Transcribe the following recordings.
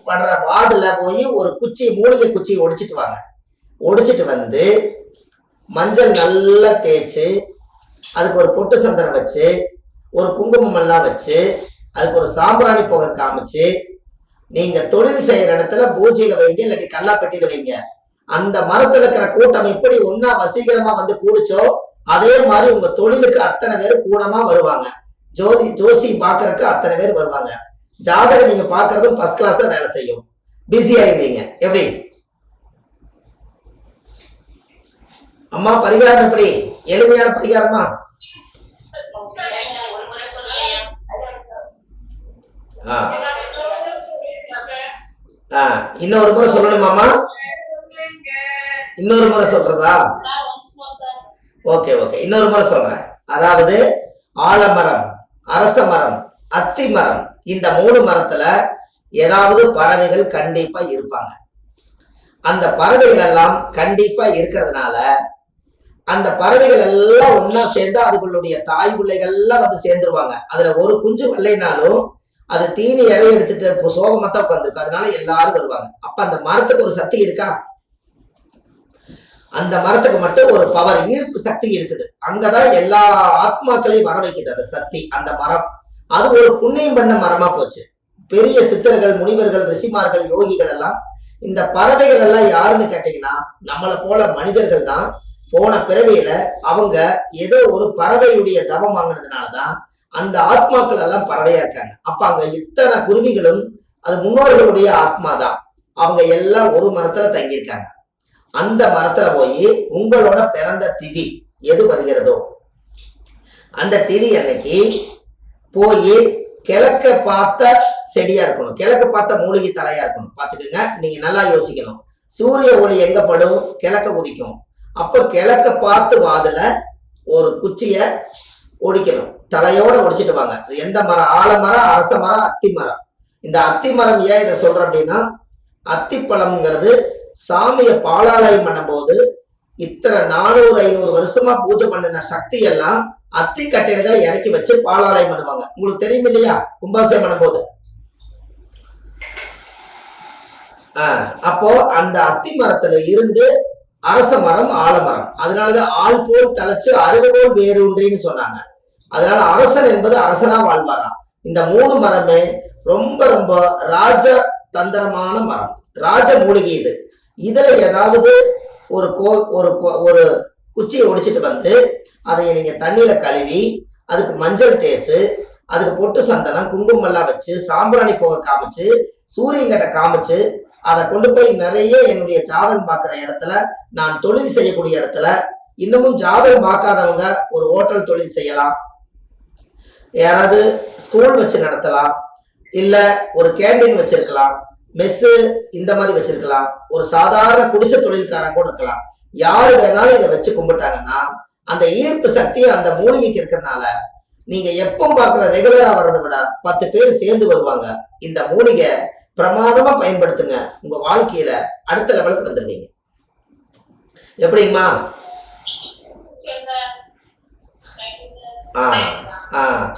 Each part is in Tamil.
படுற வாதுல போய் ஒரு குச்சி மூலிகை குச்சி ஒடிச்சிட்டு வாங்க. ஒடிச்சிட்டு வந்து மஞ்சள் நல்லா தேய்ச்சி அதுக்கு ஒரு பொட்டு சந்தனம் வச்சு ஒரு குங்குமம் எல்லாம் வச்சு அதுக்கு ஒரு சாம்பிராணி புகை காமிச்சு நீங்க தொழில் செய்யற இடத்துல பூஜையில வைங்க, இல்லாட்டி கல்லாப்பெட்டியில வைங்க. அந்த மரத்துல இருக்கிற கூட்டம் எப்படி ஒன்னா வசீகரமா வந்து கூடிச்சோ அதே மாதிரி உங்க தொழிலுக்கு அத்தனை பேர் கூடமா வருவாங்க. ஜோசி பாக்குறதுக்கு அத்தனை பேர் வருவாங்க. ஜாதகம் நீங்க பாக்குறதும் ஃபர்ஸ்ட் கிளாஸா வேலை செய்யும். பிஸி ஆயிருவீங்க. எப்படி அம்மா பரிகாரம்? எப்படி எளிமையான பரிகாரமா? இன்னொரு முறை சொல்லணுமாமா? இன்னொரு முறை சொல்றதா? ஓகே ஓகே, இன்னொரு முறை சொல்றேன். அதாவது ஆலமரம், அரச மரம், அத்தி மரம், இந்த 3 மரத்துல ஏதாவது பறவைகள் கண்டிப்பா இருப்பாங்க. அந்த பறவைகள் எல்லாம் கண்டிப்பா இருக்கிறதுனால அந்த பறவைகள் எல்லாம் ஒன்னா சேர்ந்து அதுகளுடைய தாய் பிள்ளைகள் எல்லாம் வந்து சேர்ந்துருவாங்க. அதுல ஒரு குஞ்சு வரலைனாலும் அது தீனி இறைய எடுத்துட்டு சோகமத்தான் உட்காந்துருக்கு. அதனால எல்லாரும் வருவாங்க. அப்ப அந்த மரத்துக்கு ஒரு சக்தி இருக்கா? அந்த மரத்துக்கு மட்டும் ஒரு பவர், ஈர்ப்பு சக்தி இருக்குது. அங்கதான் எல்லா ஆத்மாக்களையும் வர வைக்குது அந்த சக்தி, அந்த மரம். அது ஒரு புண்ணியம் பண்ண மரமா போச்சு. பெரிய சித்தர்கள், முனிவர்கள், ரிஷிமார்கள், யோகிகள் எல்லாம் இந்த பறவைகள் எல்லாம் யாருன்னு கேட்டீங்கன்னா நம்மளை போல மனிதர்கள் தான். போன பிறவியில அவங்க ஏதோ ஒரு பறவையுடைய தவம் வாங்கினதுனாலதான் அந்த ஆத்மாக்கள் எல்லாம் பறவையா இருக்காங்க. அப்ப அங்க இத்தனை குருவிகளும் அது முன்னோர்களுடைய ஆத்மா தான். அவங்க எல்லாம் ஒரு மரத்துல தங்கியிருக்காங்க. அந்த மரத்துல போய் உங்களோட பிறந்த திதி எது வருகிறதோ அந்த திதி அன்னைக்கு போய் கிழக்க பார்த்த செடியா இருக்கணும், கிழக்க பார்த்த மூலிகை தலையா இருக்கணும். பாத்துக்கோங்க, நீங்க நல்லா யோசிக்கணும். சூரிய ஒளி எங்க படும்? கிழக்க உதிக்கும். அப்ப கிழக்க பார்த்து வாதுல ஒரு குச்சிய ஒடிக்கணும், தலையோட ஒடிச்சிட்டு வாங்க. எந்த மரம்? ஆலமரம், அரச மரம், அத்தி மரம். இந்த அத்தி மரம் ஏன் இதை சொல்றேன் அப்படின்னா, அத்திப்பழம்ங்கிறது சாமியை பாலாலயம் பண்ணும் போது இத்தனை 400-500 வருஷமா பூஜை பண்ணின சக்தி எல்லாம் அத்தி கட்டையில தான் இறக்கி வச்சு பாலாலயம் பண்ணுவாங்க. உங்களுக்கு தெரியும் இல்லையா? கும்பாபிஷேகம் பண்ணும் போது. அப்போ அந்த அத்தி மரத்துல இருந்து அரச மரம், ஆலமரம். அதனாலதான் ஆள் போல் தலைச்சு அருகபோல் வேரூன்றின்னு சொன்னாங்க. அதனால அரசன் என்பது அரசனா வாழ்வாராம். இந்த 3 மரமே ரொம்ப ரொம்ப ராஜ தந்திரமான மரம், ராஜ மூலிகை. இதுல ஏதாவது ஒரு குச்சியை ஒடிச்சிட்டு வந்து அதை நீங்க தண்ணியில கழுவி அதுக்கு மஞ்சள் தேசு, அதுக்கு பொட்டு சந்தனம், குங்குமம் எல்லாம் வச்சு சாம்பிராணி புகை காமிச்சு சூரியன்கிட்ட காமிச்சு அதை கொண்டு போய் நிறைய என்னுடைய ஜாதகம் பார்க்குற இடத்துல, நான் தொழில் செய்யக்கூடிய இடத்துல, இன்னமும் ஜாதகம் பார்க்காதவங்க ஒரு ஹோட்டல் தொழில் செய்யலாம், யாராவது ஸ்கூல் வச்சு நடத்தலாம், இல்ல ஒரு கேண்டீன் வச்சிருக்கலாம், மெஸ்ஸு இந்த மாதிரி வச்சிருக்கலாம், ஒரு சாதாரண குடிசை தொழில்காரன் கூட இருக்கலாம். யாரு வேணாலும் இதை வச்சு கும்பிட்டாங்கன்னா அந்த ஈர்ப்பு சக்தி அந்த மூலிகைக்கு இருக்கிறதுனால நீங்க எப்போ பார்க்குற ரெகுலரா வர்றதை விட 10 பேர் சேர்ந்து வருவாங்க. இந்த மூலிகை பிரமாதமா பயன்படுத்துங்க. உங்க வாழ்க்கையில அடுத்த லெவலுக்கு வந்துருவீங்க. எப்படிங்கம்மா?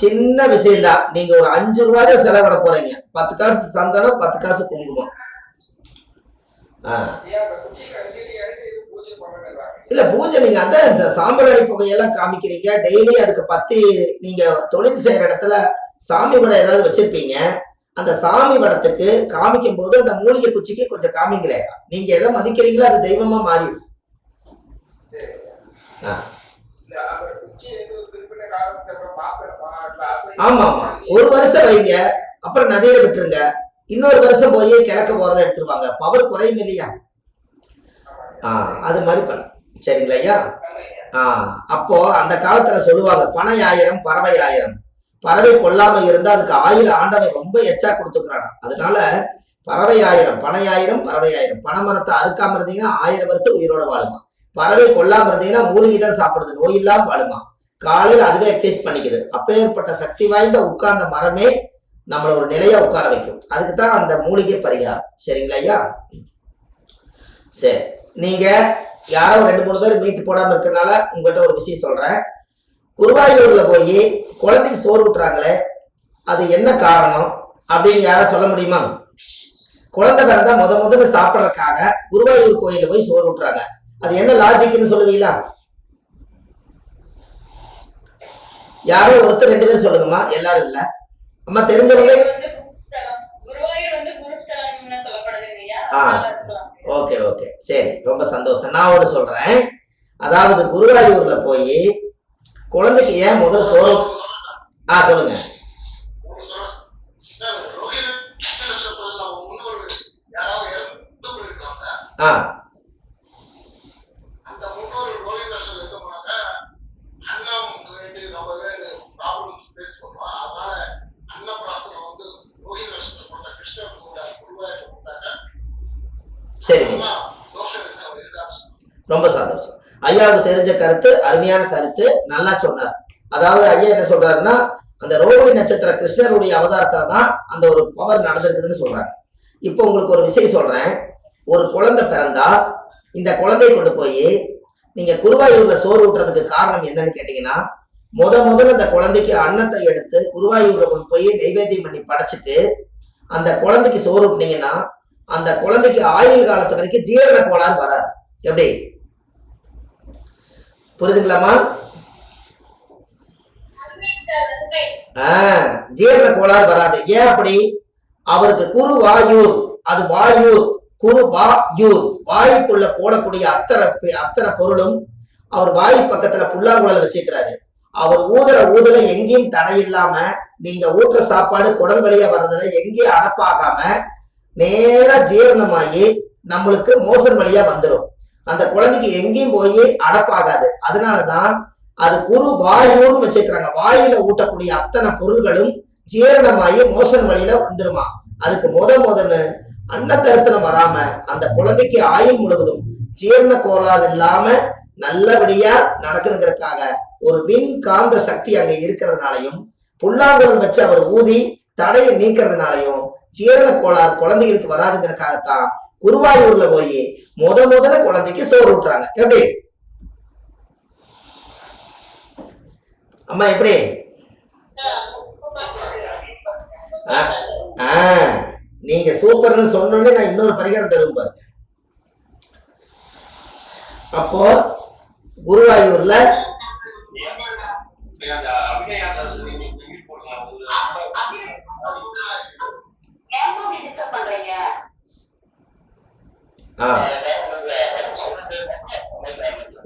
சின்ன விஷயம்தான். நீங்க ஒரு 5 ரூபாய் செலவிட போறீங்க. 10 காசு சந்தனம், 10 காசு குங்குமம். இல்ல பூஜை நீங்க அதான் இந்த சாம்பிராணி புகையெல்லாம் காமிக்கிறீங்க டெய்லி. அதுக்கு 10 நீங்க தொழில் செய்யற இடத்துல சாமி படம் ஏதாவது வச்சிருப்பீங்க. அந்த சாமி படத்துக்கு காமிக்கும் போது அந்த மூலிகை குச்சிக்கு கொஞ்சம் காமிங்களே. நீங்க எதை மதிக்கிறீங்களோ அது தெய்வமா மாறிடும். ஆமா ஆமா, ஒரு வருஷம் வைங்க, அப்புறம் நதியில விட்டுருங்க. இன்னொரு வருஷம் போய் கிழக்க போறதை எடுத்துருவாங்க. பவர் குறையும் இல்லையா? அது மாதிரி பண்ண சரிங்களா ஐயா? அப்போ அந்த காலத்துல சொல்லுவாங்க பனை 1000 பறவை 1000. பறவை கொல்லாம இருந்தா அதுக்கு ஆயுள் ஆண்டவன் ரொம்ப எச்சா கொடுத்துக்கிறானா. அதனால பறவை 1000, பனை 1000, பறவை 1000. பனைமரத்தை அறுக்காம இருந்தீங்கன்னா 1000 வருஷம் உயிரோட வாழுமா. பறவை கொல்லாம இருந்தீங்கன்னா மூலிகை தான் சாப்பிடுது, நோய் இல்லாம வாழுமா. காலையில் அதுவே எக்ஸசைஸ் பண்ணிக்குது. அப்பேற்பட்ட சக்தி வாய்ந்த உட்கார்ந்த மரமே நம்மளை ஒரு நிலையா உட்கார வைக்கும். அதுக்கு தான் அந்த மூலிகை பரிகாரம். சரிங்களா ஐயா? சரி, நீங்க யாரோ 2-3 பேர் மீட்டு போடாம இருக்கிறதுனால உங்ககிட்ட ஒரு விஷயம் சொல்றேன். குருவாயூர்ல போய் குழந்தைக்கு சோறு விட்டுறாங்களே, அது என்ன காரணம் அப்படின்னு யாரா சொல்ல முடியுமா? குழந்தை பிறந்தா முதல்ல சாப்பிடறதுக்காக குருவாயூர் கோயில போய் சோறு விட்டுறாங்க. அது என்ன லாஜிக்னு சொல்லுவீங்களா? யாரோ ஒருத்தர் 2 பேர் சொல்லுங்கம்மா, எல்லாரும் இல்ல. அம்மா தெரிஞ்சவங்க. ஓகே ஓகே சரி, ரொம்ப சந்தோஷம். நான் ஒன்று சொல்றேன். அதாவது குருவாயூர்ல போய் குழந்தைக்கு ஏன் முதல் சோறு சொல்லுங்க. சரி, ரொம்ப சந்தோஷம். ஐயாவுக்கு தெரிஞ்ச கருத்து, அருமையான கருத்து, நல்லா சொன்னார். அதாவது ஐயா என்ன சொல்றாருன்னா, அந்த ரோகிணி நட்சத்திர கிருஷ்ணருடைய அவதாரத்துல தான் அந்த ஒரு பவர் நடந்திருக்குதுன்னு சொல்றாங்க. இப்போ உங்களுக்கு ஒரு விஷயம் சொல்றேன். ஒரு குழந்தை பிறந்தா இந்த குழந்தையை கொண்டு போய் நீங்க குருவாயூர்ல சோறு ஊட்டுறதுக்கு காரணம் என்னன்னு கேட்டீங்கன்னா, முதல்ல அந்த குழந்தைக்கு அன்னத்தை எடுத்து குருவாயூர்ல கொண்டு போய் நைவேத்தியம் பண்ணி படைச்சிட்டு அந்த குழந்தைக்கு சோறு ஊட்டினீங்கன்னா அந்த குழந்தைக்கு ஆயுள் காலத்து வரைக்கும் ஜீரண கோளாறு வராது. எப்படி புரியுதுங்களாமா? ஜீரண கோளாறு வராது. ஏன் அப்படி? அவருக்கு குருவாயூர், அது வாயூர், குருவாயூர், வாய்க்குள்ள போடக்கூடிய அத்தனை பொருளும் அவர் வாய் பக்கத்துல புல்லாங்குழல் வச்சிருக்கிறாரு. அவர் ஊதுல எங்கேயும் தடை இல்லாம நீங்க ஊட்டுற சாப்பாடு குடல் வழியா வர்றதுல எங்கேயும் அடப்பாகாம நேரா ஜீரணமாயி நம்மளுக்கு மோசன் வழியா வந்துடும். அந்த குழந்தைக்கு எங்கேயும் போய் அடப்பாகாது. அதனாலதான் அது குரு வாயூர்னு வச்சிருக்கிறாங்க. வாயில ஊட்டக்கூடிய அத்தனை பொருள்களும் ஜீரணமாயி மோசன் வழியில வந்துருமா. அதுக்கு முதல்ல அன்னத்தருத்தனம் வராம அந்த குழந்தைக்கு ஆயுள் முழுவதும் ஜீரண கோளாறு இல்லாம நல்லபடியா நடக்கணுங்கிறதுக்காக ஒரு விண் காந்த சக்தி அங்க இருக்கிறதுனாலையும் புல்லாங்குழல் வச்சு அவர் ஊதி தடையை நீக்கிறதுனாலையும் ஜீரண கோளாறு குழந்தைகளுக்கு வராதுங்கிறதுக்காகத்தான் குருவாயூர்ல போய் முதல்ல குழந்தைக்கு சோறு ஊட்டுறாங்க. எப்படி அம்மா? எப்படி நீங்க சூப்பர்னு சொன்னோடனே நான் இன்னொரு பரிகாரம் தரும் பாருங்க. அப்போ குருவாயூர்ல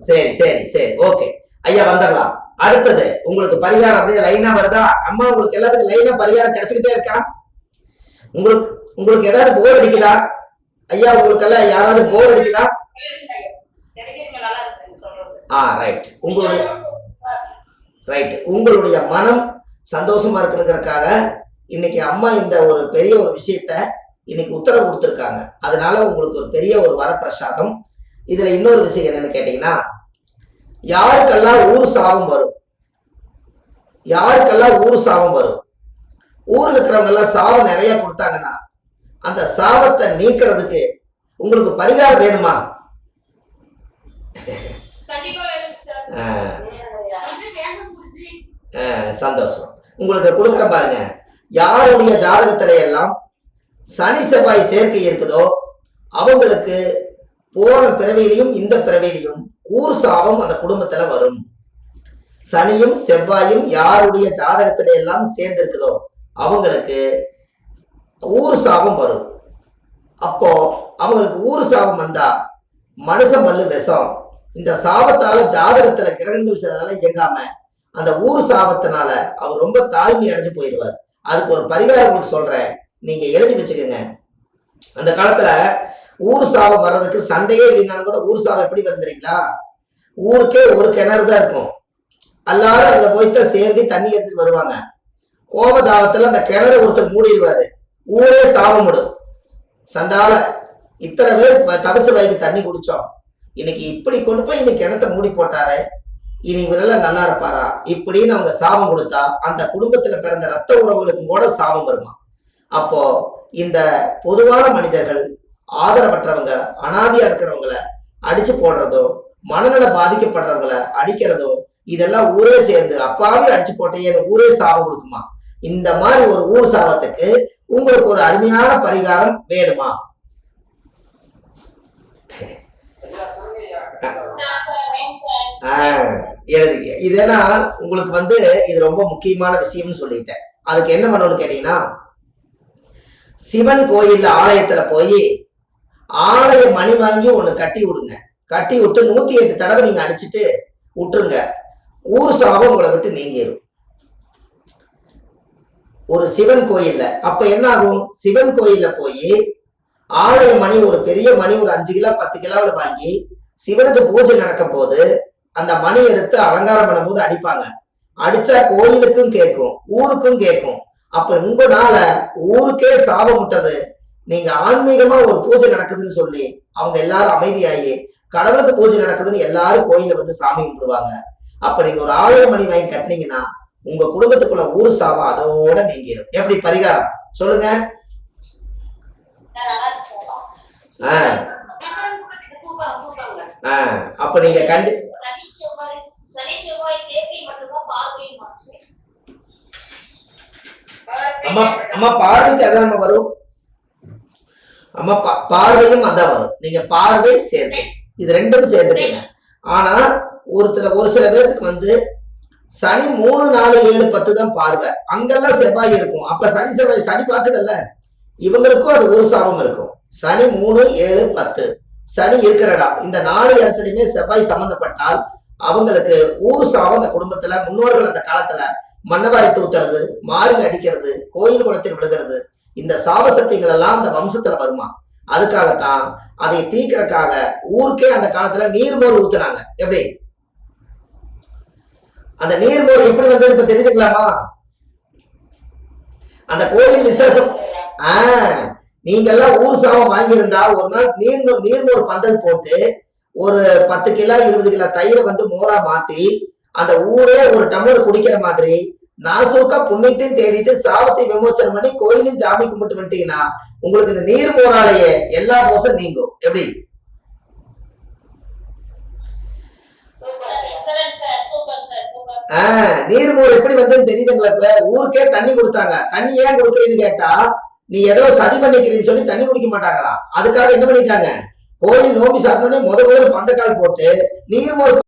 சரி சரி சரி ஓகே ஐயா, வந்துடலாம். அடுத்தது உங்களுக்கு பரிகாரம் அப்படியே லைனா வருதா? அம்மா உங்களுக்கு எல்லாத்துக்கும் லைனா பரிகாரம் கிடைச்சுக்கிட்டே இருக்கா? உங்களுக்கு ஏதாவது போர் அடிக்குதா ஐயா? உங்களுக்கு எல்லாம் யாராவது போர் அடிக்குதா? ரைட். உங்களுடைய மனம் சந்தோஷமா இருக்கணுங்கிறதுக்காக இன்னைக்கு அம்மா இந்த ஒரு பெரிய ஒரு விஷயத்த இன்னைக்கு உத்தரவு கொடுத்துருக்காங்க. அதனால உங்களுக்கு ஒரு பெரிய ஒரு வரப்பிரசாதம். இதுல இன்னொரு விஷயம் என்னன்னு கேட்டீங்கன்னா, யாருக்கெல்லாம் ஊர் சாபம் வரும், ஊர்ல இருக்கிறவங்க எல்லாம் சாபம் நிறைய கொடுத்தாங்கன்னா அந்த சாபத்தை நீக்கிறதுக்கு உங்களுக்கு பரிகாரம் வேணுமா? சந்தோஷம். உங்களுக்கு கொடுக்குற பாருங்க. யாருடைய ஜாதகத்தில எல்லாம் சனி செவ்வாய் சேர்க்கை இருக்குதோ அவங்களுக்கு போன பிறவியிலையும் இந்த பிறவியிலையும் ஊர் சாபம் அந்த குடும்பத்துல வரும். சனியும் செவ்வாயும் யாருடைய ஜாதகத்தில எல்லாம் சேர்ந்திருக்குதோ அவங்களுக்கு ஊர் சாபம் வரும். அப்போ அவங்களுக்கு ஊர் சாபம் வந்தா மனுஷன் பல்லு விஷம். இந்த சாபத்தால ஜாதகத்துல கிரகங்கள் சிலதால இயங்காம அந்த ஊர் சாபத்தினால அவர் ரொம்ப தாழ்மை அடைஞ்சு போயிடுவார். அதுக்கு ஒரு பரிகாரம் உங்களுக்கு சொல்றேன், நீங்க எழுதி வச்சுக்கோங்க. அந்த காலத்துல ஊர் சாபம் வர்றதுக்கு சண்டையே இல்லைனாலும் கூட ஊர் சாபம் எப்படி வருந்துறீங்களா? ஊருக்கே ஒரு கிணறு தான் இருக்கும். எல்லாரும் அதுல போய்தான் சேர்ந்து தண்ணி எடுத்துட்டு வருவாங்க. கோபதாபத்துல அந்த கிணறு ஒருத்தர் மூடிடுவாரு, ஊரே சாபம் விடும். சண்டால இத்தனை பேர் தவிச்ச வயது தண்ணி குடிச்சோம், இன்னைக்கு இப்படி கொண்டு போய் இன்னைக்கு கிணத்தை மூடி போட்டாரு, இனி இவரெல்லாம் நல்லா இருப்பாரா இப்படின்னு அவங்க சாபம் கொடுத்தா அந்த குடும்பத்துல பிறந்த ரத்த உறவுகளுக்கும் கூட சாபம் வருமா. அப்போ இந்த பொதுவான மனிதர்கள், ஆதரவற்றவங்க, அனாதையா இருக்கிறவங்களை அடிச்சு போடுறதும், மனநல பாதிக்கப்படுறவங்களை அடிக்கிறதும், இதெல்லாம் ஊரே சேர்ந்து அப்பாவே அடிச்சு போட்டேன்னு ஊரே சாபம் கொடுக்குமா. இந்த மாதிரி ஒரு ஊர் சாபத்துக்கு உங்களுக்கு ஒரு அருமையான பரிகாரம் வேணுமா? எழுதிங்க. இதேனா உங்களுக்கு இது ரொம்ப முக்கியமான விஷயம்னு சொல்லிட்டேன். அதுக்கு என்ன பண்ணணும்னு கேட்டீங்கன்னா, சிவன் கோயில் ஆலயத்துல போய் ஆலய மணி வாங்கி ஒண்ணு கட்டி விடுங்க. கட்டி விட்டு 108 தடவை நீங்க அடிச்சுட்டு விட்டுருங்க. ஊர் சாபம் உங்களை விட்டு நீங்கிடும். ஒரு சிவன் கோயில்ல அப்ப என்ன ஆகும்? சிவன் கோயில்ல போய் ஆலய மணி, ஒரு பெரிய மணி, ஒரு 5 கிலோ 10 கிலோவில் வாங்கி சிவனுக்கு பூஜை நடக்கும் போது அந்த மணி எடுத்து அலங்காரம் பண்ணும் போது அடிப்பாங்க. அடிச்சா கோயிலுக்கும் கேட்கும், ஊருக்கும் கேட்கும். அப்ப உங்களால ஊருக்கே சாபம் விட்டது. நீங்க ஆன்மீகமா ஒரு பூஜை நடக்குதுன்னு சொல்லி அவங்க எல்லாரும் அமைதியாகி கடவுளுக்கு பூஜை நடக்குதுன்னு எல்லாரும் கோயில சாமி கும்பிடுவாங்க. அப்ப நீங்க ஒரு ஆலய மணி வாங்கி கட்டினீங்கன்னா உங்க குடும்பத்துக்குள்ள ஊர் சாபம் அதோட நீங்கிடும். எப்படி பரிகாரம் சொல்லுங்க? அப்ப நீங்க அம்மா பார்வைக்கு அதான் நம்ம வரும். அம்மா பார்வையும் அதான் வரும். நீங்க பார்வை சேர்க்கை இது ரெண்டும் சேர்ந்துக்கீங்க. ஆனா ஒரு சில பேருக்கு சனி 3, 4, 7, 10 தான் பார்வை. அங்கெல்லாம் செவ்வாய் இருக்கும். அப்ப சனி செவ்வாய் சனி பார்க்குதல்ல, இவங்களுக்கும் அது ஒரு சாபம் இருக்கும். சனி 3, 7, 10 சனி இருக்கிறடா இந்த 4 இடத்துலயுமே செவ்வாய் சம்பந்தப்பட்டால் அவங்களுக்கு ஊர் சாபம். அந்த குடும்பத்துல முன்னோர்கள் அந்த காலத்துல மண்ணவாரி தூத்துறது, மாறில் அடிக்கிறது, கோயில் குளத்தில் விழுகிறது, இந்த சாபசக்திகள் எல்லாம் அந்த வம்சத்துல வருமா. அதுக்காகத்தான் அதை தீக்கிறதுக்காக ஊருக்கே அந்த காலத்துல நீர்மோர் ஊத்துனாங்க. எப்படி அந்த நீர்மோர் எப்படி வந்தது இப்ப தெரிஞ்சுக்கலாமா? அந்த கோயில் விசேஷம். நீங்க எல்லாம் ஊர் சாபம் வாங்கியிருந்தா ஒரு நாள் நீர்மோர் பந்தல் போட்டு ஒரு 10 கிலோ 20 கிலோ தயிரை மோரா மாத்தி அந்த ஊரே ஒரு டம்ளர் குடிக்கிற மாதிரி நாசூக்கா புண்ணியத்தையும் தேடிட்டு சாபத்தை விமோச்சனம் பண்ணி கோயிலையும் ஜாமி கும்பிட்டு வந்துட்டீங்கன்னா உங்களுக்கு இந்த நீர் மோராலேயே எல்லா தோஷம் நீங்கும். எப்படி நீர்மோர் எப்படி வந்ததுன்னு தெரியுதுங்களா? இப்ப ஊருக்கே தண்ணி கொடுத்தாங்க. தண்ணி ஏன் கொடுக்குறீன்னு கேட்டா, நீ ஏதோ சதி பண்ணிக்கிறீன்னு சொல்லி தண்ணி குடிக்க மாட்டாங்களா? அதுக்காக என்ன பண்ணிட்டாங்க? கோயில் நோம்பி சாப்பிட்டோன்னே முதல்ல பந்தக்கால் போட்டு நீர்மோர்